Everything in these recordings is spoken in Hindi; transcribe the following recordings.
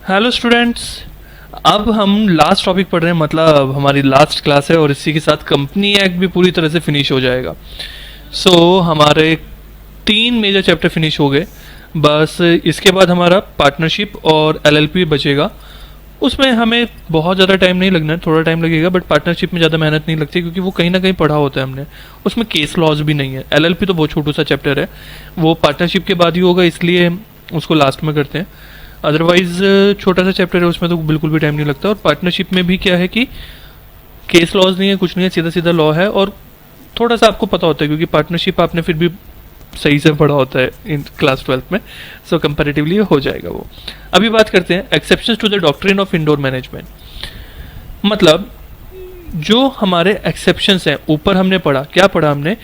Hello students. अब हम लास्ट टॉपिक पढ़ रहे हैं, मतलब हमारी लास्ट क्लास है और इसी के साथ कंपनी एक्ट भी पूरी तरह से फिनिश हो जाएगा। हमारे 3 मेजर चैप्टर फिनिश हो गए। बस इसके बाद हमारा पार्टनरशिप और एलएलपी बचेगा। उसमें हमें बहुत ज़्यादा टाइम नहीं लगना है, थोड़ा टाइम लगेगा, बट पार्टनरशिप में ज़्यादा मेहनत नहीं लगती क्योंकि वो कहीं ना कहीं पढ़ा होता है हमने। उसमें केस लॉज भी नहीं है। एलएलपी तो बहुत छोटू सा चैप्टर है, वो पार्टनरशिप के बाद ही होगा, इसलिए उसको लास्ट में करते हैं। अदरवाइज छोटा सा चैप्टर है, उसमें तो बिल्कुल भी टाइम नहीं लगता। और पार्टनरशिप में भी क्या है कि केस लॉज नहीं है, कुछ नहीं है, सीधा सीधा लॉ है और थोड़ा सा आपको पता होता है क्योंकि पार्टनरशिप आपने फिर भी सही से पढ़ा होता है इन क्लास 12 में। कंपैरेटिवली हो जाएगा वो। अभी बात करते हैं exceptions to the doctrine of indoor management. मतलब जो हमारे एक्सेप्शंस हैं, ऊपर हमने पढ़ा, क्या पढ़ा हमने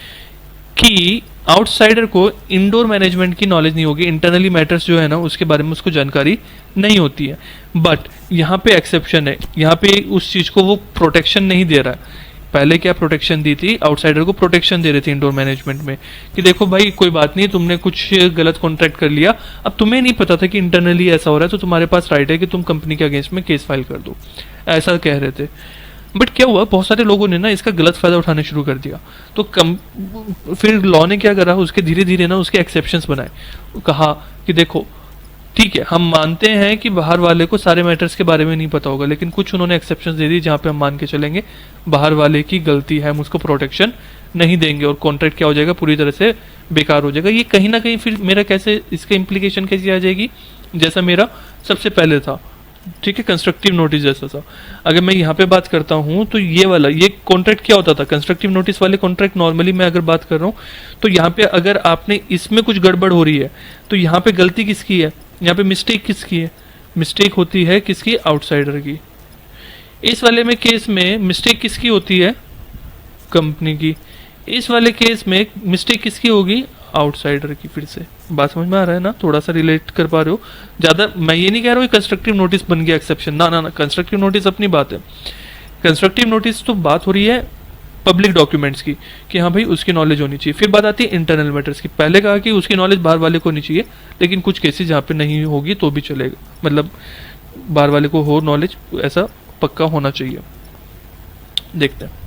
कि आउटसाइडर को इंडोर मैनेजमेंट की नॉलेज नहीं होगी, इंटरनली मैटर्स जो है ना उसके बारे में उसको जानकारी नहीं होती है। बट यहाँ पे एक्सेप्शन है, यहाँ पे उस चीज को वो प्रोटेक्शन नहीं दे रहा है। पहले क्या प्रोटेक्शन दी थी, आउटसाइडर को प्रोटेक्शन दे रही थी इंडोर मैनेजमेंट में कि देखो भाई कोई बात नहीं, तुमने कुछ गलत कॉन्ट्रैक्ट कर लिया, अब तुम्हें नहीं पता था कि इंटरनली ऐसा हो रहा है, तो तुम्हारे पास राइट है कि तुम कंपनी के अगेंस्ट में केस फाइल कर दो, ऐसा कह रहे थे। बट क्या हुआ, बहुत सारे लोगों ने ना इसका गलत फायदा उठाने शुरू कर दिया। तो फिर लॉ ने क्या करा, उसके धीरे धीरे ना उसके एक्सेप्शंस बनाए। कहा कि देखो ठीक है, हम मानते हैं कि बाहर वाले को सारे मैटर्स के बारे में नहीं पता होगा, लेकिन कुछ उन्होंने एक्सेप्शंस दे दी जहां पे हम मान के चलेंगे बाहर वाले की गलती है, हम उसको प्रोटेक्शन नहीं देंगे और कॉन्ट्रैक्ट क्या हो जाएगा, पूरी तरह से बेकार हो जाएगा। ये कहीं ना कहीं फिर मेरा कैसे, इसका इम्प्लीकेशन कैसी आ जाएगी, जैसा मेरा सबसे पहले था, ठीक है, कंस्ट्रक्टिव नोटिस जैसा था। अगर मैं यहाँ पे बात करता हूँ तो ये वाला, ये कॉन्ट्रैक्ट क्या होता था, कंस्ट्रक्टिव नोटिस वाले कॉन्ट्रैक्ट नॉर्मली मैं अगर बात कर रहा हूँ तो यहाँ पे अगर आपने इसमें कुछ गड़बड़ हो रही है तो यहाँ पे गलती किसकी है, यहाँ पे मिस्टेक किसकी है, मिस्टेक होती है किसकी, आउटसाइडर की। इस वाले में केस में मिस्टेक किसकी होती है, कंपनी की। इस वाले केस में मिस्टेक किसकी होगी, आउटसाइडर की। फिर से बात समझ में आ रहा है ना, थोड़ा सा रिलेट कर पा रहे हो। ज्यादा मैं ये नहीं कह रहा हूँ कंस्ट्रक्टिव नोटिस बन गया एक्सेप्शन, ना ना ना, कंस्ट्रक्टिव नोटिस अपनी बात है। कंस्ट्रक्टिव नोटिस तो बात हो रही है पब्लिक डॉक्यूमेंट्स की कि हाँ भाई उसकी नॉलेज होनी चाहिए। फिर बात आती है इंटरनल मैटर्स की। पहले कहा कि उसकी नॉलेज बाहर वाले को नहीं चाहिए, लेकिन कुछ केसेस जहाँ पे नहीं होगी तो भी चलेगा, मतलब बाहर वाले को हो नॉलेज, ऐसा पक्का होना चाहिए। देखते हैं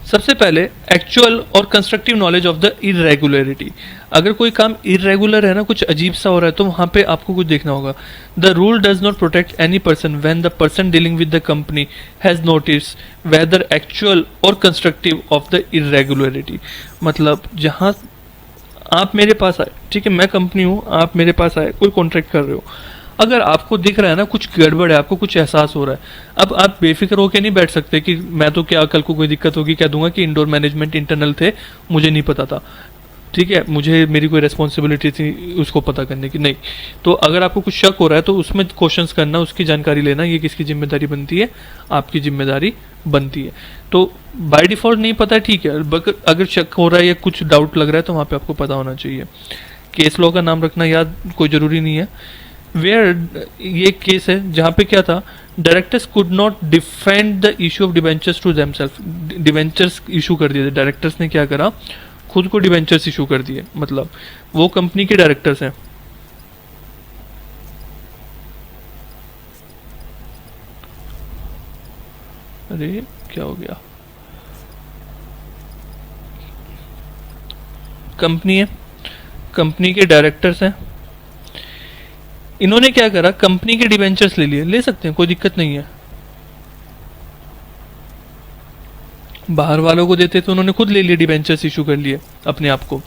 सबसे पहले actual or constructive knowledge of the irregularity. अगर कोई काम इरेगुलर है ना, कुछ अजीब सा हो रहा है, तो वहां पे आपको कुछ देखना होगा। The rule does not protect any person when the person dealing with the company has notice whether actual or constructive of the irregularity. मतलब जहां आप मेरे पास आए, ठीक है, मैं कंपनी हूं, आप मेरे पास आए, कोई कॉन्ट्रैक्ट कर रहे हो, अगर आपको दिख रहा है ना कुछ गड़बड़ है, आपको कुछ एहसास हो रहा है, अब आप बेफिक्र होकर नहीं बैठ सकते कि मैं तो क्या कल को कोई दिक्कत होगी कह दूंगा कि इंडोर मैनेजमेंट इंटरनल थे, मुझे नहीं पता था, ठीक है, मुझे मेरी कोई रेस्पॉन्सिबिलिटी थी उसको पता करने की, नहीं। तो अगर आपको कुछ शक हो रहा है तो उसमें क्वेश्चंस करना, उसकी जानकारी लेना, ये किसकी जिम्मेदारी बनती है, आपकी जिम्मेदारी बनती है। तो बाय डिफॉल्ट नहीं पता है, ठीक है, अगर शक हो रहा है या कुछ डाउट लग रहा है तो वहां पे आपको पता होना चाहिए। केस लॉ का नाम रखना याद कोई जरूरी नहीं है। वेयर ये केस है जहां पे क्या था, directors could not defend the issue of debentures to themselves. Debentures issue कर दिए थे, डायरेक्टर्स ने क्या करा, खुद को डिवेंचर्स इशू कर दिए। मतलब वो कंपनी के डायरेक्टर्स हैं, अरे क्या हो गया, कंपनी है, कंपनी के डायरेक्टर्स हैं, इन्होंने क्या करा, कंपनी के डिवेंचर्स ले लिए, ले सकते हैं, कोई दिक्कत नहीं है। बाहर वालों को देते तो उन्होंने खुद ले लिए, डिवेंचर्स इशू कर लिए अपने आप को।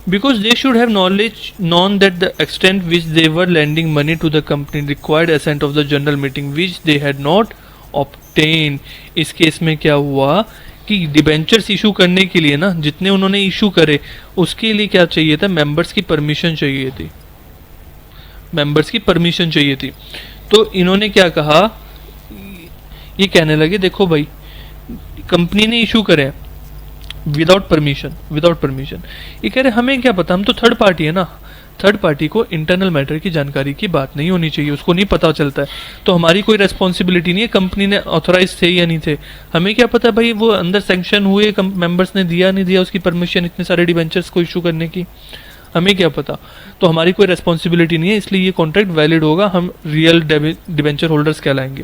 Because they should have knowledge known that the extent which they were lending money to the company required assent of the general meeting which they had not obtain. इस केस में क्या हुआ कि डिवेंचर्स इशू करने के लिए ना, जितने उन्होंने इशू करे उसके लिए क्या चाहिए था, मेंबर्स की परमिशन चाहिए थी, मेंबर्स की परमिशन चाहिए थी। तो इन्होंने क्या कहा, ये कहने लगे देखो भाई कंपनी ने इशू करे विदाउट परमिशन, विदाउट परमिशन। ये कह रहे हमें क्या पता, हम तो थर्ड पार्टी है ना, थर्ड पार्टी को इंटरनल मैटर की जानकारी की बात नहीं होनी चाहिए, उसको नहीं पता चलता है, तो हमारी कोई रेस्पॉन्सिबिलिटी नहीं है, कंपनी ने ऑथोराइज थे या नहीं थे, हमें क्या पता भाई वो अंदर सैंक्शन हुए, मेंबर्स ने दिया नहीं दिया उसकी परमिशन इतने सारे डिवेंचर्स को इशू करने की, हमें क्या पता। तो हमारी कोई रेस्पॉन्सिबिलिटी नहीं है, इसलिए ये कॉन्ट्रैक्ट वैलिड होगा, हम रियल डिबेंचर होल्डर्स कहलाएंगे।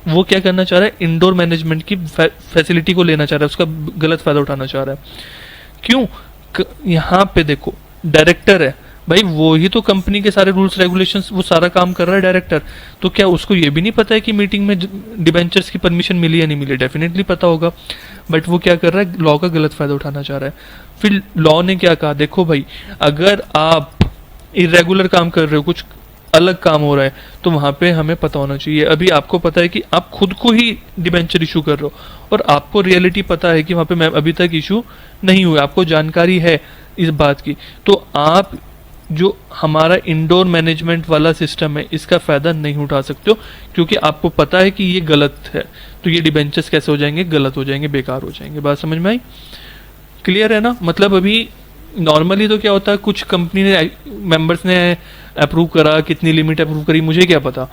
वो क्या करना चाह रहा है, इंडोर मैनेजमेंट की फैसिलिटी को लेना चाह रहा है, उसका गलत फायदा उठाना चाह रहा है। क्यों? यहाँ पे देखो, डायरेक्टर है भाई, वो ही तो कंपनी के सारे रूल्स रेगुलेशंस, वो सारा काम कर रहा है डायरेक्टर। तो क्या उसको ये भी नहीं पता है कि मीटिंग में डिबेंचर्स की परमिशन मिली या नहीं मिली? डेफिनेटली पता होगा, बट वो क्या कर रहा है, लॉ का गलत फायदा उठाना चाह रहा है। फिर लॉ ने क्या कहा, देखो भाई, अगर आप इरेगुलर काम कर रहे हो, कुछ अलग काम हो रहा है, तो वहां पे हमें पता होना चाहिए। अभी आपको पता है कि आप खुद को ही डिबेंचर इशू कर रहे हो, और आपको रियलिटी पता है कि वहां पे मैं अभी तक इशू नहीं हुआ, आपको जानकारी है इस बात की, तो आप जो हमारा इंडोर मैनेजमेंट वाला सिस्टम है इसका फायदा नहीं उठा सकते हो, क्योंकि आपको पता है कि ये गलत है। तो ये डिबेंचर्स कैसे हो जाएंगे, गलत हो जाएंगे, बेकार हो जाएंगे। बात समझ में आई? क्लियर है ना? मतलब अभी नॉर्मली तो क्या होता है, कुछ कंपनी ने, मेंबर्स ने अप्रूव करा, कितनी लिमिट अप्रूव करी, मुझे क्या पता,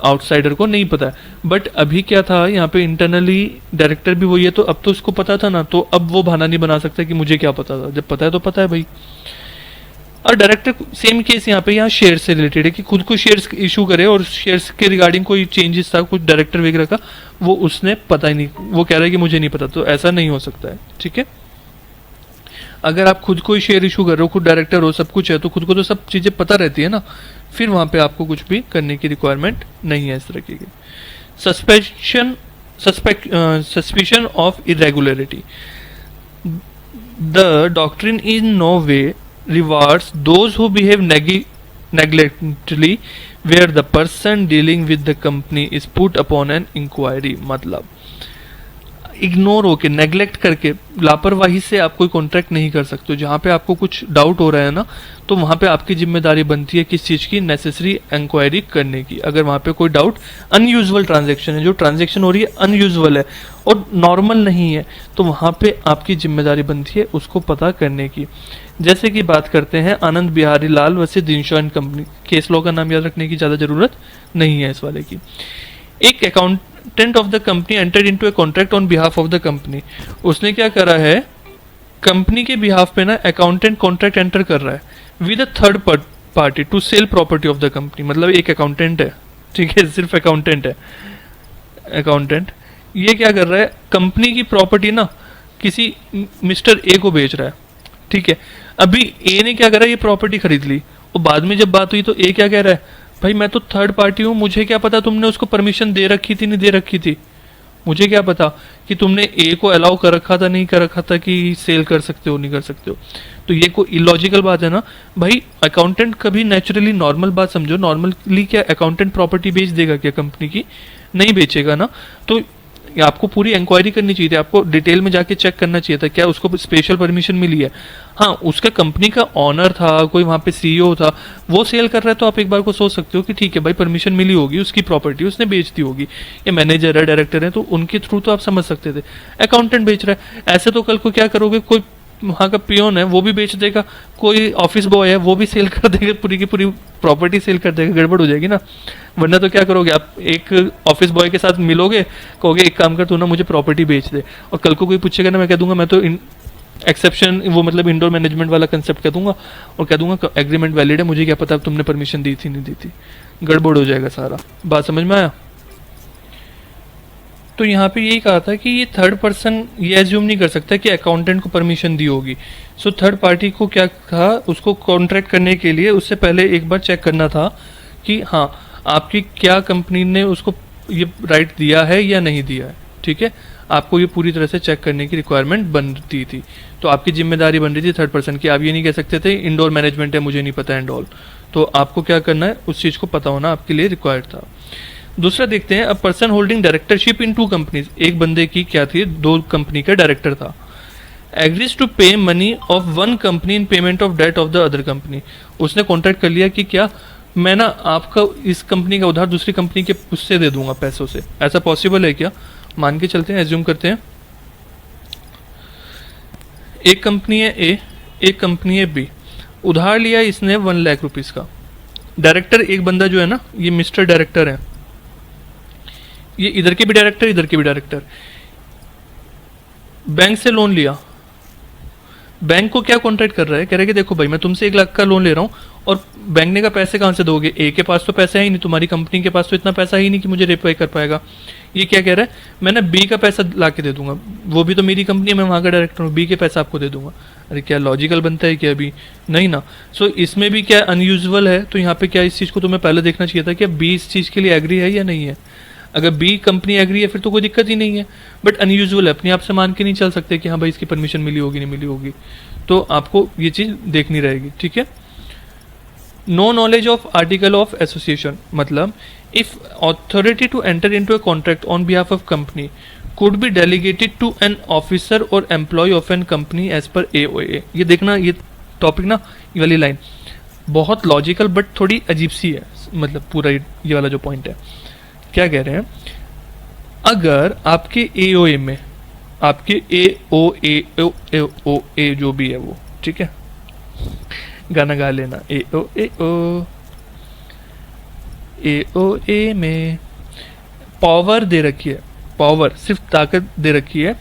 आउटसाइडर को नहीं पता है। बट अभी क्या था, यहाँ पे इंटरनली डायरेक्टर भी वही है, तो अब तो उसको पता था ना, तो अब वो बहाना नहीं बना सकता कि मुझे क्या पता था। जब पता है तो पता है भाई। और डायरेक्टर सेम केस यहाँ पे, यहाँ शेयर से रिलेटेड है कि खुद को शेयर्स इशू करे, और शेयर्स के रिगार्डिंग कोई चेंजेस था कुछ डायरेक्टर वगैरह का, वो उसने पता ही नहीं, वो कह रहा है कि मुझे नहीं पता। तो ऐसा नहीं हो सकता है, ठीक है। अगर आप खुद को ही शेयर इशू कर रहे हो, खुद डायरेक्टर हो, सब कुछ है, तो खुद को तो सब चीजें पता रहती है ना, फिर वहां पे आपको कुछ भी करने की रिक्वायरमेंट नहीं है इस तरह की। Suspicion of irregularity, the doctrine in no way rewards those who behave negligently where the person dealing with the company is put upon an inquiry। मतलब इग्नोर होके, नेग्लेक्ट करके, लापरवाही से आप कोई कॉन्ट्रैक्ट नहीं कर सकते। जहाँ पे आपको कुछ डाउट हो रहा है ना, तो वहाँ पे आपकी जिम्मेदारी बनती है किस चीज़ की, नेसेसरी इंक्वायरी करने की। अगर वहाँ पे कोई डाउट, अनयूजुअल ट्रांजैक्शन है, जो ट्रांजैक्शन हो रही है अनयूजुअल है और नॉर्मल नहीं है, तो वहाँ पे आपकी जिम्मेदारी बनती है उसको पता करने की। जैसे कि बात करते हैं Anand Bihari Lal versus insurance company, case law का नाम याद रखने की ज़्यादा ज़रूरत नहीं है इस वाले की। एक accountant of the company entered into a contract on behalf of the company. उसने क्या करा है, कंपनी के बिहाफ पे ना अकाउंटेंट कॉन्ट्रैक्ट एंटर कर रहा है with a third party to sell property of the company. मतलब एक अकाउंटेंट है, ठीक है, सिर्फ अकाउंटेंट है। अकाउंटेंट ये क्या कर रहा है, कंपनी की प्रॉपर्टी ना किसी मिस्टर ए को बेच रहा है, ठीक है। अभी ए ने क्या करा, ये प्रॉपर्टी खरीद ली, और बाद में जब बात हुई तो ए क्या कह रहा है, भाई मैं तो थर्ड पार्टी हूं, मुझे क्या पता तुमने उसको परमिशन दे रखी थी नहीं दे रखी थी, मुझे क्या पता कि तुमने ए को अलाउ कर रखा था नहीं कर रखा था कि सेल कर सकते हो नहीं कर सकते हो। तो ये कोई इलॉजिकल बात है ना भाई। अकाउंटेंट कभी नेचुरली, नॉर्मल बात समझो, नॉर्मली क्या अकाउंटेंट प्रॉपर्टी बेच देगा क्या कंपनी की? नहीं बेचेगा ना। तो आपको पूरी इंक्वायरी करनी चाहिए थी, आपको डिटेल में जाके चेक करना चाहिए था क्या उसको स्पेशल परमिशन मिली है। हाँ, उसका कंपनी का ऑनर था, कोई वहाँ पे सीईओ था, वो सेल कर रहा है, तो आप एक बार को सोच सकते हो कि ठीक है भाई, परमिशन मिली होगी, उसकी प्रॉपर्टी उसने बेच दी होगी, या मैनेजर है, डायरेक्टर है, तो उनके थ्रू तो आप समझ सकते थे। अकाउंटेंट बेच रहा है, ऐसे तो कल को क्या करोगे, कोई वहाँ का पियोन है वो भी बेच देगा, कोई ऑफिस बॉय है वो भी सेल कर देगा, पूरी की पूरी प्रॉपर्टी सेल कर देगा, गड़बड़ हो जाएगी ना। वरना तो क्या करोगे आप, एक ऑफिस बॉय के साथ मिलोगे, कहोगे एक काम कर तू ना मुझे प्रॉपर्टी बेच दे, और कल को कोई पूछेगा ना, मैं कह दूंगा मैं तो एक्सेप्शन, वो मतलब इंडोर मैनेजमेंट वाला कंसेप्ट कह दूंगा, और कह दूंगा एग्रीमेंट वैलिड है, मुझे क्या पता तुमने परमिशन दी थी नहीं दी थी, गड़बड़ हो जाएगा सारा। बात समझ में आया? तो यहाँ पे यही कहा था कि ये थर्ड पर्सन ये एज्यूम नहीं कर सकता कि अकाउंटेंट को परमिशन दी होगी। सो थर्ड पार्टी को क्या कहा, उसको कॉन्ट्रैक्ट करने के लिए उससे पहले एक बार चेक करना था कि हाँ आपकी क्या कंपनी ने उसको ये राइट दिया है या नहीं दिया है, ठीक है। आपको ये पूरी तरह से चेक करने की रिक्वायरमेंट बनती थी, तो आपकी जिम्मेदारी बन रही थी थर्ड पर्सन की। आप ये नहीं कह सकते थे इंडोर मैनेजमेंट है मुझे नहीं पता एंड ऑल, तो आपको क्या करना है, उस चीज़ को पता होना आपके लिए रिक्वायर्ड था। दूसरा देखते हैं, a person holding directorship in 2 companies, एक बंदे की क्या थी, 2 कंपनी का डायरेक्टर था। Agrees to pay money of 1 company in payment of debt of the other company. उसने कॉन्ट्रैक्ट कर लिया कि क्या मैं ना आपका इस कंपनी का उधार दूसरी कंपनी के उससे दे दूंगा पैसों से। ऐसा पॉसिबल है क्या? मान के चलते हैं, एज्यूम करते हैं एक कंपनी है ए, एक कंपनी है बी, उधार लिया इसने 1 लाख रुपीज का। डायरेक्टर एक बंदा जो है ना, ये मिस्टर डायरेक्टर है, ये इधर के भी डायरेक्टर इधर के भी डायरेक्टर, बैंक से लोन लिया, बैंक को क्या कॉन्ट्रैक्ट कर रहा है, कह रहा है कि देखो भाई मैं तुमसे 1 लाख का लोन ले रहा हूँ, और बैंक ने का पैसे कहाँ से दोगे, ए के पास तो पैसा है ही नहीं, तुम्हारी कंपनी के पास तो इतना पैसा ही नहीं कि मुझे रिपेयर कर पाएगा। ये क्या कह रहा है, मैं ना बी का पैसा ला के दे दूंगा, वो भी तो मेरी कंपनी है, मैं वहाँ का डायरेक्टर हूँ, बी के पैसा आपको दे दूंगा। अरे क्या लॉजिकल बनता है क्या अभी, नहीं ना। सो इसमें भी क्या अनयूजुअल है, तो यहाँ पे क्या इस चीज़ को तुम्हें पहले देखना चाहिए था कि बी इस चीज़ के लिए एग्री है या नहीं है। अगर बी कंपनी एग्री है फिर तो कोई दिक्कत ही नहीं है, बट अनयूजुअल है, अपने आप से मान के नहीं चल सकते कि हाँ भाई इसकी परमिशन मिली होगी नहीं मिली होगी, तो आपको ये चीज़ देखनी रहेगी, ठीक है। No knowledge of article of association, मतलब if authority to enter into a contract on behalf of company could be delegated to an officer और employ of an company as per AOA. ये देखना, ये टॉपिक ना, ये वाली लाइन बहुत लॉजिकल बट थोड़ी अजीब सी है, मतलब पूरा ये वाला जो पॉइंट है, क्या कह रहे हैं, अगर आपके एओए में, आपके ए जो भी है वो, ठीक है, गाना गा लेना, ए में पावर दे रखी है, पावर सिर्फ ताकत दे रखी है।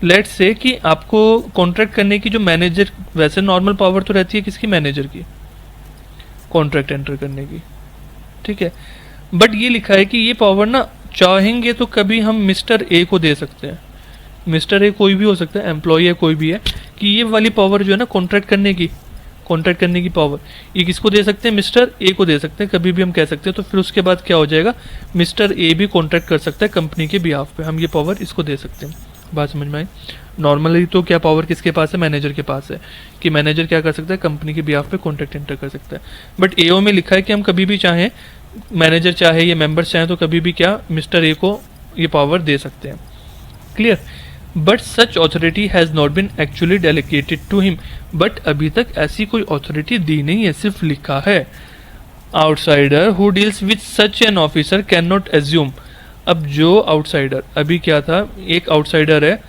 लेट्स से कि आपको कॉन्ट्रैक्ट करने की जो मैनेजर, वैसे नॉर्मल पावर तो रहती है किसकी, मैनेजर की, कॉन्ट्रैक्ट एंटर करने की, ठीक है, बट ये लिखा है कि ये पावर ना चाहेंगे तो कभी हम मिस्टर ए को दे सकते हैं। मिस्टर ए कोई भी हो सकता है, एम्प्लॉय है कोई भी है, कि ये वाली पावर जो है ना कॉन्ट्रैक्ट करने की पावर, ये किसको दे सकते हैं, मिस्टर ए को दे सकते हैं, कभी भी हम कह सकते हैं। तो फिर उसके बाद क्या हो जाएगा, मिस्टर ए भी कॉन्ट्रैक्ट कर सकता है कंपनी के बिहाफ पे, हम ये पावर इसको दे सकते हैं। बात समझ में आई। नॉर्मली तो क्या पावर किसके पास है, मैनेजर के पास है, कि मैनेजर क्या कर सकता है, कंपनी के बिहाफ पे कॉन्ट्रैक्ट एंटर कर सकता है। बट एओ में लिखा है कि हम कभी भी चाहें, मैनेजर चाहे या मेंबर्स चाहें, तो कभी भी क्या मिस्टर ए को ये पावर दे सकते हैं। Clear. But such authority has not been actually delegated to him, but अभी तक ऐसी कोई ऑथोरिटी दी नहीं है, सिर्फ लिखा है। Outsider who deals with such an officer can not assume. अब जो आउटसाइडर, अभी क्या था, एक आउटसाइडर है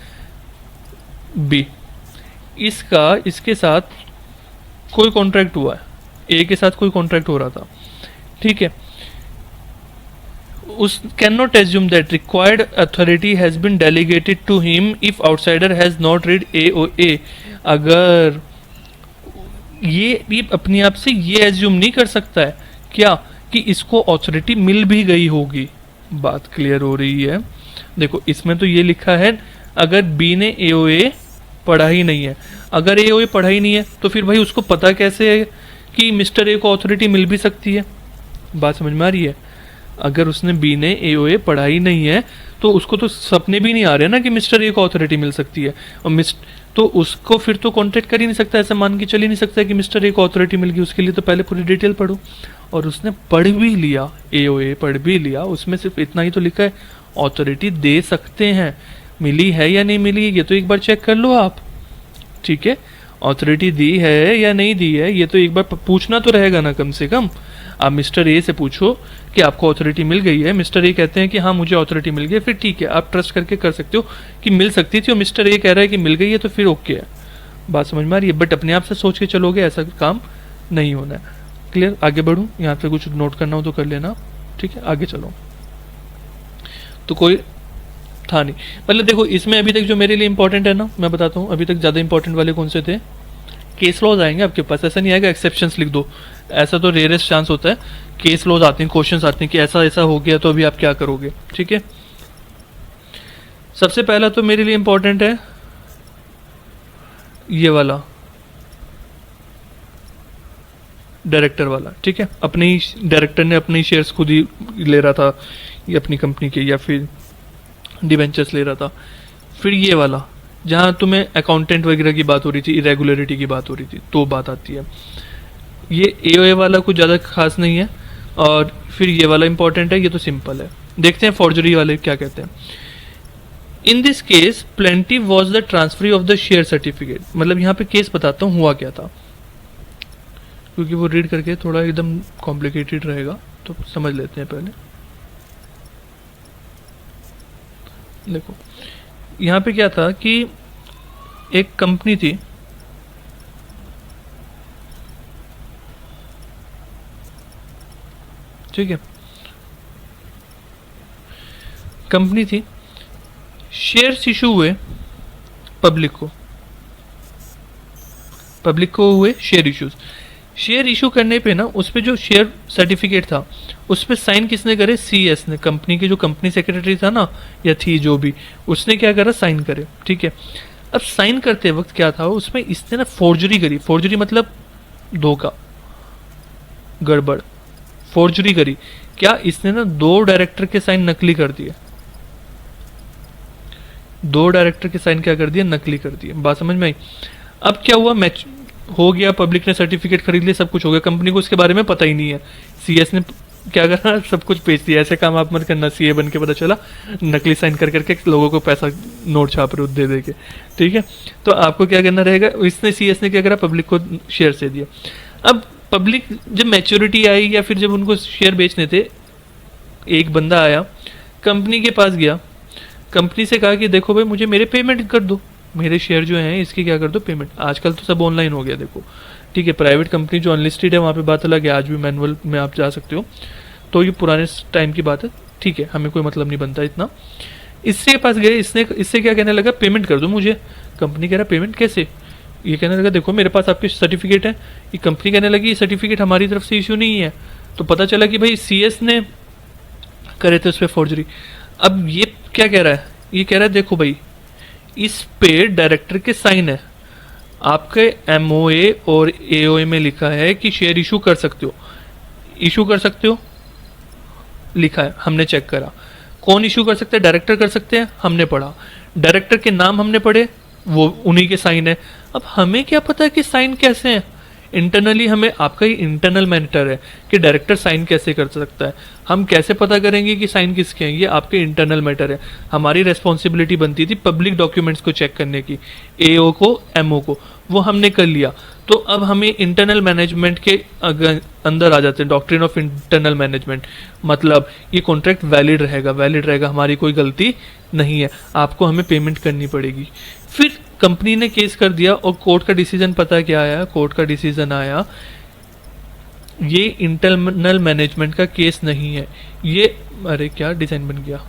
बी, इसके साथ कोई कॉन्ट्रैक्ट हुआ है, ए के साथ कोई कॉन्ट्रैक्ट हो रहा था, ठीक है, उस can not assume that required authority has been delegated to him if outsider has not read a. अगर ये अपने आप से ये एज्यूम नहीं कर सकता है क्या कि इसको अथॉरिटी मिल भी गई होगी। बात क्लियर हो रही है। देखो इसमें तो ये लिखा है अगर बी ने एओए पढ़ा ही नहीं है, अगर एओए पढ़ा ही नहीं है तो फिर भाई उसको पता कैसे है कि मिस्टर ए को अथॉरिटी मिल भी सकती है। बात समझ में आ रही है। अगर उसने बी ने एओए पढ़ा ही नहीं है तो उसको तो सपने भी नहीं आ रहे ना कि मिस्टर ए को अथॉरिटी मिल सकती है, और तो उसको फिर तो कॉन्टेक्ट कर ही नहीं सकता, ऐसा मान के चल ही नहीं सकता कि मिस्टर ए को अथॉरिटी मिल गई। उसके लिए तो पहले पूरी डिटेल पढ़ो, और उसने पढ़ भी लिया, एओए पढ़ भी लिया, उसमें सिर्फ इतना ही तो लिखा है अथॉरिटी दे सकते हैं। मिली है या नहीं मिली ये तो एक बार चेक कर लो आप, ठीक है। अथॉरिटी दी है या नहीं दी है ये तो एक बार पूछना तो रहेगा ना कम से कम। आप मिस्टर ए से पूछो कि आपको अथॉरिटी मिल गई है, मिस्टर ए कहते हैं कि हाँ मुझे अथॉरिटी मिल गई, फिर ठीक है आप ट्रस्ट करके कर सकते हो कि मिल सकती थी, और मिस्टर ए कह रहा है कि मिल गई है तो फिर ओके है। बात समझ में आ रही है। बट अपने आप से सोच के चलोगे ऐसा काम नहीं होना है। क्लियर। आगे बढ़ूँ, यहाँ पे कुछ नोट करना हो तो कर लेना, ठीक है। आगे चलो। तो कोई था नहीं, मतलब देखो इसमें अभी तक जो मेरे लिए इंपॉर्टेंट है ना, मैं बताता हूँ अभी तक ज़्यादा इंपॉर्टेंट वाले कौन से थे। केस लॉज आएंगे आपके पास, ऐसा नहीं आएगा एक्सेप्शंस लिख दो, ऐसा तो रेयरेस्ट चांस होता है। केस लॉज आते हैं, क्वेश्चंस आते हैं कि ऐसा ऐसा हो गया तो अभी आप क्या करोगे, ठीक है। सबसे पहला तो मेरे लिए इंपॉर्टेंट है ये वाला डायरेक्टर वाला, ठीक है। अपने ही डायरेक्टर ने अपने ही शेयर्स खुद ही ले रहा था, ये अपनी कंपनी के, या फिर डिवेंचर्स ले रहा था। फिर ये वाला जहाँ तुम्हें अकाउंटेंट वगैरह की बात हो रही थी, इरेगुलरिटी की बात हो रही थी, तो बात आती है। ये एओए वाला कुछ ज़्यादा खास नहीं है। और फिर ये वाला इंपॉर्टेंट है, ये तो सिंपल है। देखते हैं फॉर्जरी वाले क्या कहते हैं। In this case plenty was the transfer of the share certificate. मतलब यहाँ पे केस बताता हूँ हुआ क्या था, क्योंकि वो रीड करके थोड़ा एकदम कॉम्प्लिकेटेड रहेगा, तो समझ लेते हैं पहले। देखो यहाँ पे क्या था कि एक कंपनी थी, ठीक है, कंपनी थी, शेयर्स इशू हुए पब्लिक को, पब्लिक को हुए शेयर इश्यूज। शेयर इशू करने पे ना उस पे जो शेयर सर्टिफिकेट था उस पे साइन किसने करे, सीएस ने, कंपनी के जो कंपनी सेक्रेटरी था ना या थी जो भी, उसने क्या करा, साइन करे। ठीक है, अब साइन करते वक्त क्या था उसमें इसने ना फोर्जरी करी। फोर्जरी मतलब धोखा, गड़बड़, फोर्जरी करी। क्या इसने ना 2 डायरेक्टर के साइन नकली कर दिए, 2 डायरेक्टर के साइन क्या कर दिया, नकली कर दिए। बात समझ में आई। अब क्या हुआ, मैच हो गया, पब्लिक ने सर्टिफिकेट खरीद लिया, सब कुछ हो गया, कंपनी को उसके बारे में पता ही नहीं है। सीएस ने क्या करा, सब कुछ बेच दिया। ऐसे काम आप मत करना, सीए बन के पता चला नकली साइन कर करके लोगों को पैसा नोट छाप रहे दे दे के। ठीक है, तो आपको क्या करना रहेगा, इसने सीएस ने क्या करा, पब्लिक को शेयर से दिया। अब पब्लिक जब मैच्योरिटी आई या फिर जब उनको शेयर बेचने थे, एक बंदा आया कंपनी के पास गया, कंपनी से कहा कि देखो भाई मुझे मेरे पेमेंट कर दो, मेरे शेयर जो हैं इसकी क्या कर दो पेमेंट। आजकल तो सब ऑनलाइन हो गया देखो। ठीक है, प्राइवेट कंपनी जो अनलिस्टेड है वहाँ पे बात अलग है, आज भी मैनुअल में आप जा सकते हो, तो ये पुराने टाइम की बात है। ठीक है, हमें कोई मतलब नहीं बनता इतना। इसके पास गए, इससे क्या कहने लगा, पेमेंट कर दो मुझे। कंपनी कह रहा पेमेंट कैसे, ये कहने लगा देखो मेरे पास आपके सर्टिफिकेट है। ये कंपनी कहने लगी ये सर्टिफिकेट हमारी तरफ से इशू नहीं है। तो पता चला कि भाई सीएस ने करे थे उस पर फोर्जरी। अब ये क्या कह रहा है, ये कह रहा है देखो भाई इस पे डायरेक्टर के साइन है, आपके एमओए और एओए में लिखा है कि शेयर इशू कर सकते हो, इशू कर सकते हो लिखा है, हमने चेक करा। कौन इशू कर सकते हैं, डायरेक्टर कर सकते हैं, हमने पढ़ा, डायरेक्टर के नाम हमने पढ़े, वो उन्हीं के साइन है। अब हमें क्या पता है कि साइन कैसे हैं, इंटरनली हमें, आपका ही इंटरनल मैटर है कि डायरेक्टर साइन कैसे कर सकता है। हम कैसे पता करेंगे कि साइन किसके हैं, ये आपके इंटरनल मैटर है। हमारी रेस्पॉन्सिबिलिटी बनती थी पब्लिक डॉक्यूमेंट्स को चेक करने की, एओ को, एमओ को, वो हमने कर लिया। तो अब हमें इंटरनल मैनेजमेंट के अंदर आ जाते हैं, डॉक्ट्रिन ऑफ इंटरनल मैनेजमेंट, मतलब ये कॉन्ट्रैक्ट वैलिड रहेगा, वैलिड रहेगा, हमारी कोई गलती नहीं है, आपको हमें पेमेंट करनी पड़ेगी। फिर कंपनी ने केस कर दिया और कोर्ट का डिसीजन पता क्या आया, कोर्ट का डिसीजन आया ये इंटरनल मैनेजमेंट का केस नहीं है, ये, अरे क्या डिजाइन बन गया,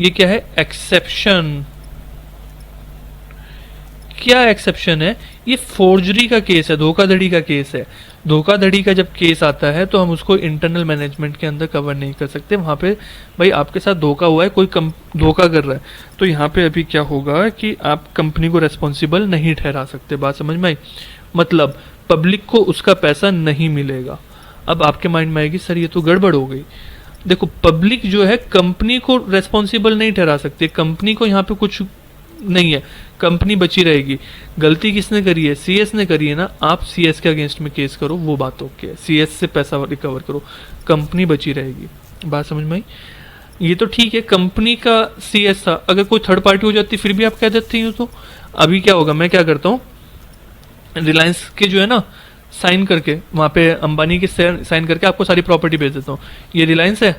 ये क्या है, एक्सेप्शन। क्या एक्सेप्शन है, ये फोर्जरी का केस है, धोखाधड़ी का केस है। धोखाधड़ी का जब केस आता है तो हम उसको इंटरनल मैनेजमेंट के अंदर कवर नहीं कर सकते। वहां पे भाई आपके साथ धोखा हुआ है, कोई धोखा कर रहा है, तो यहाँ पे अभी क्या होगा कि आप कंपनी को रेस्पॉन्सिबल नहीं ठहरा सकते। बात समझ में आई, मतलब पब्लिक को उसका पैसा नहीं मिलेगा। अब आपके माइंड में आएगी सर ये तो गड़बड़ हो गई। देखो पब्लिक जो है कंपनी को रेस्पॉन्सिबल नहीं ठहरा सकती, कंपनी को यहाँ पे कुछ नहीं है, कंपनी बची रहेगी। गलती किसने करी है, सीएस ने करी है ना, आप सीएस के अगेंस्ट में केस करो, वो बात ओके है, सीएस से पैसा रिकवर करो, कंपनी बची रहेगी। बात समझ में आई, ये तो ठीक है, कंपनी का सीएस था, अगर कोई थर्ड पार्टी हो जाती फिर भी आप कह देते हो। तो अभी क्या होगा, मैं क्या करता हूँ, रिलायंस के जो है ना साइन करके वहाँ पे अंबानी के साइन करके आपको सारी प्रॉपर्टी भेज देता हूँ, ये रिलायंस है,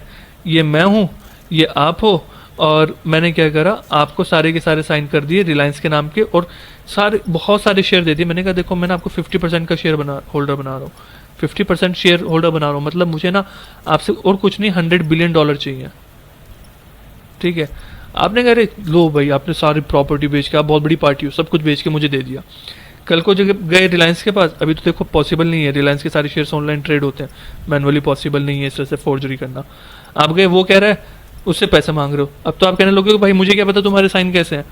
ये मैं हूँ, ये आप हो, और मैंने क्या करा, आपको सारे के सारे साइन कर दिए रिलायंस के नाम के, और सारे बहुत सारे शेयर दे दिए। मैंने कहा देखो मैंने आपको 50% का शेयर होल्डर बना रहा हूँ, 50% शेयर होल्डर बना रहा हूँ, मतलब मुझे ना आपसे और कुछ नहीं, $100 बिलियन चाहिए। ठीक है, आपने कहा लो भाई आपने सारी प्रॉपर्टी बेच के, आप बहुत बड़ी पार्टी हो, सब कुछ बेच के मुझे दे दिया। कल को जब गए रिलायंस के पास, अभी तो देखो पॉसिबल नहीं है, रिलायंस के सारे शेयर्स ऑनलाइन ट्रेड होते हैं, मैनुअली पॉसिबल नहीं है इस तरह से फोर्जरी करना। आप गए, वो कह रहा है, उससे पैसे मांग रहे हो, अब तो आप कहने लोगे भाई मुझे क्या पता तुम्हारे साइन कैसे हैं।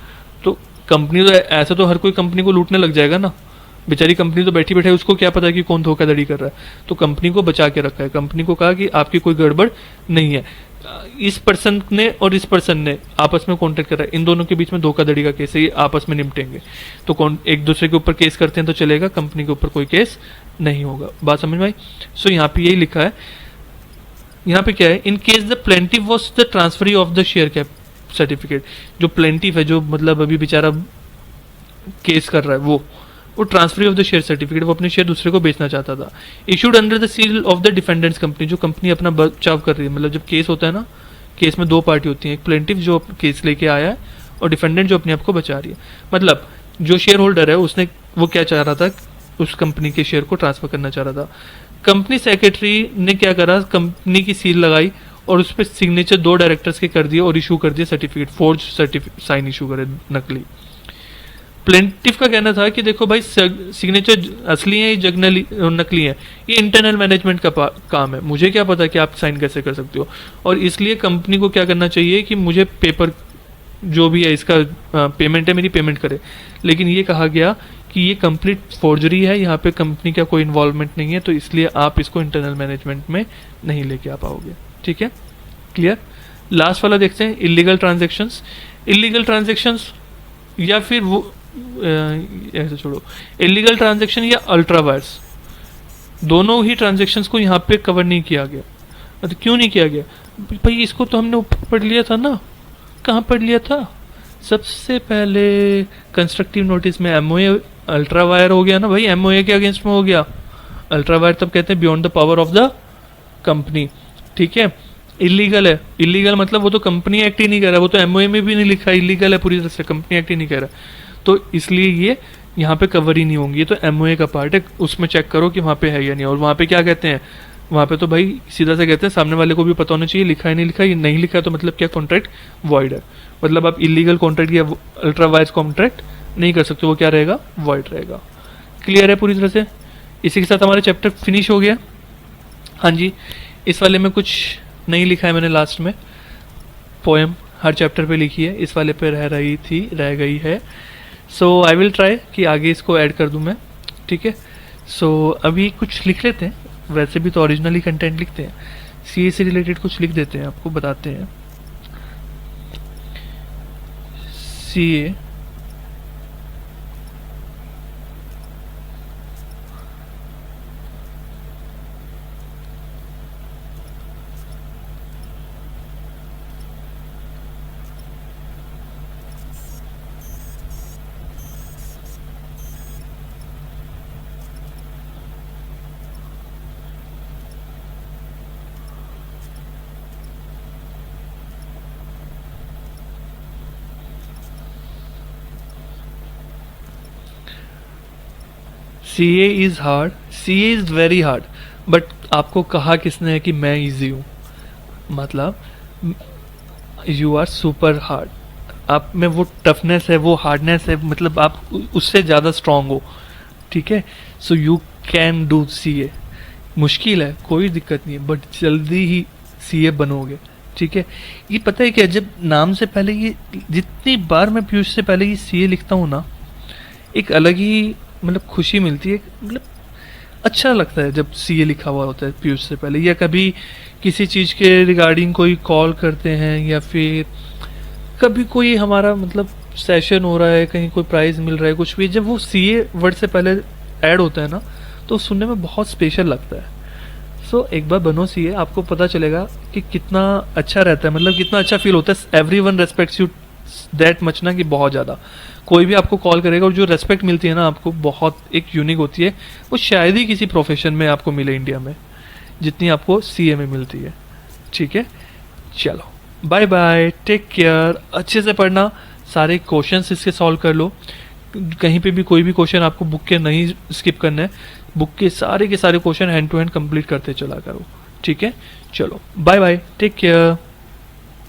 तो कंपनी तो ऐसे तो हर कोई कंपनी को लूटने लग जाएगा ना, बेचारी कंपनी तो बैठी बैठे उसको क्या पता कि कौन धोखाधड़ी कर रहा है। तो कंपनी को बचा के रखा है, कंपनी को कहा कि आपकी कोई गड़बड़ नहीं है। इस पर्सन ने और इस पर्सन ने आपस में कॉन्टेक्ट करा है, इन दोनों के बीच में धोखाधड़ी का केस है, ये आपस में निपटेंगे। तो कौन एक दूसरे के ऊपर केस करते हैं तो चलेगा, कंपनी के ऊपर कोई केस नहीं होगा। बात समझ में आई। सो यहाँ पे यही लिखा है, यहाँ पे क्या है, in case the plaintiff was the transferee of the share cap certificate. जो प्लेंटिव है, जो मतलब अभी बेचारा केस कर रहा है, वो transferee of the share certificate, वो अपने शेयर दूसरे को बेचना चाहता था। Issued under the seal of the defendants company, जो कंपनी अपना बचाव कर रही है। मतलब जब केस होता है ना, केस में 2 पार्टी होती है, एक प्लेंटिव जो केस लेके आया है और डिफेंडेंट जो अपने आप को बचा रही है। मतलब जो शेयर होल्डर है उसने, वो क्या चाह रहा था, उस कंपनी के शेयर को ट्रांसफर करना चाह रहा था। कंपनी सेक्रेटरी ने क्या करा, कंपनी की सील लगाई और उस पर सिग्नेचर 2 डायरेक्टर्स के कर दिए और इशू कर दिए सर्टिफिकेट, फोर्ज साइन इशू करे, नकली। प्लेंटिफ का कहना था कि देखो भाई सिग्नेचर असली है, ये जग नकली है, ये इंटरनल मैनेजमेंट का काम है, मुझे क्या पता कि आप साइन कैसे कर सकते हो। और इसलिए कंपनी को क्या करना चाहिए कि मुझे पेपर जो भी है इसका पेमेंट है मेरी पेमेंट करे। लेकिन ये कहा गया कि ये कंप्लीट फोर्जरी है, यहाँ पे कंपनी का कोई इन्वॉल्वमेंट नहीं है, तो इसलिए आप इसको इंटरनल मैनेजमेंट में नहीं लेके आ पाओगे। ठीक है, क्लियर। लास्ट वाला देखते हैं, इलीगल ट्रांजेक्शन्स। इलीगल ट्रांजेक्शन्स या फिर वो ऐसे छोड़ो, इलीगल ट्रांजेक्शन या अल्ट्रा वायर्स, दोनों ही ट्रांजेक्शन्स को यहाँ पे कवर नहीं किया गया। मतलब क्यों नहीं किया गया भाई, इसको तो हमने ऊपर पढ़ लिया था ना। कहाँ पढ़ लिया था? सबसे पहले कंस्ट्रक्टिव नोटिस में एमओए अल्ट्रा वायर हो गया ना भाई, एमओए के अगेंस्ट में हो गया। अल्ट्रा वायर तब कहते हैं beyond the power of the company. ठीक है, इलीगल है, इलीगल मतलब वो तो कंपनी एक्ट ही नहीं कर रहा, वो तो एमओए में भी नहीं लिखा, इलीगल है पूरी तरह से, कंपनी एक्ट ही नहीं कर रहा, तो इसलिए ये यहाँ पे कवर ही नहीं होंगी। ये तो एमओए का पार्ट है, उसमें चेक करो कि वहाँ पे है या नहीं। और वहाँ पे क्या कहते हैं, वहाँ पे तो भाई सीधा से कहते हैं सामने वाले को भी पता होना चाहिए लिखा है नहीं लिखा है। ये नहीं लिखा है तो मतलब क्या, कॉन्ट्रैक्ट वॉइड है, मतलब आप इलीगल कॉन्ट्रैक्ट या अल्ट्रा वायर्स कॉन्ट्रैक्ट नहीं कर सकते, वो क्या रहेगा, वॉइड रहेगा। क्लियर है पूरी तरह से। इसी के साथ हमारे चैप्टर फिनिश हो गया। हाँ जी, इस वाले में कुछ नहीं लिखा है मैंने, लास्ट में पोएम हर चैप्टर पे लिखी है, इस वाले पे रह गई है। सो आई विल ट्राई कि आगे इसको ऐड कर दूं मैं। ठीक है, सो अभी कुछ लिख लेते हैं, वैसे भी तो ओरिजिनली कंटेंट लिखते हैं, सीए से रिलेटेड कुछ लिख देते हैं, आपको बताते हैं। CA CA is hard, CA is very hard, but आपको कहा किसने है कि मैं इजी हूँ? मतलब यू आर सुपर हार्ड, आप में वो टफनेस है, वो हार्डनेस है, मतलब आप उससे ज़्यादा स्ट्रांग हो। ठीक है, so you can do CA. मुश्किल है, कोई दिक्कत नहीं है, बट जल्दी ही सीए बनोगे। ठीक है, ये पता है क्या, जब नाम से पहले ये, जितनी बार मैं पीयूष से पहले ये सीए लिखता हूँ ना, एक अलग ही मतलब खुशी मिलती है, मतलब अच्छा लगता है जब सीए लिखा हुआ होता है पीयूष से पहले। या कभी किसी चीज़ के रिगार्डिंग कोई कॉल करते हैं, या फिर कभी कोई हमारा मतलब सेशन हो रहा है, कहीं कोई प्राइज़ मिल रहा है, कुछ भी, जब वो सीए वर्ड से पहले ऐड होता है ना, तो सुनने में बहुत स्पेशल लगता है। सो एक बार बनो सीए, आपको पता चलेगा कि कितना अच्छा रहता है, मतलब कितना अच्छा फील होता है। Every one respects you that much ना, कि बहुत ज़्यादा कोई भी आपको कॉल करेगा, और जो रेस्पेक्ट मिलती है ना आपको, बहुत एक यूनिक होती है, वो शायद ही किसी प्रोफेशन में आपको मिले इंडिया में, जितनी आपको सीए में मिलती है। ठीक है, चलो बाय बाय, टेक केयर, अच्छे से पढ़ना, सारे क्वेश्चंस इसके सॉल्व कर लो। कहीं पे भी कोई भी क्वेश्चन आपको बुक के नहीं स्किप करना है, बुक के सारे question hand to hand complete करते चला करो। ठीक है, चलो बाय बाय, टेक केयर।